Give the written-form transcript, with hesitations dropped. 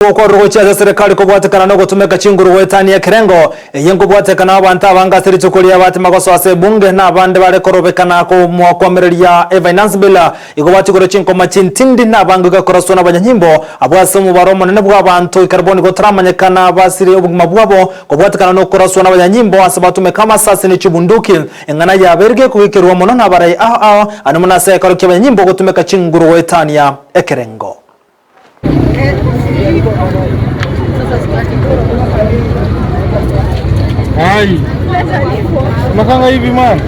Kwa rogocha serikali kubwatekana no gutumeka chinguru wetani ya kirengo yengo bwatekana abantu abanga siri chukulia bati magoso ase bunge na abande bare korobekana ko mwakomereria finance bill igobati goro chinko machintindi na abangu gakoraswa na banyanyimbo abwase mu baromo ne bwa abantu ikarboni gotramanyekana basiri obuguma bwabo kubwatekana no koraswa na banyanyimbo asabatume kama sasa ni chibunduki engana ya berge kubikirwa mono na barai anumuna se karoke banyanyimbo gutumeka chinguru wetani ya ekerengo. Ai, makanga hivi man.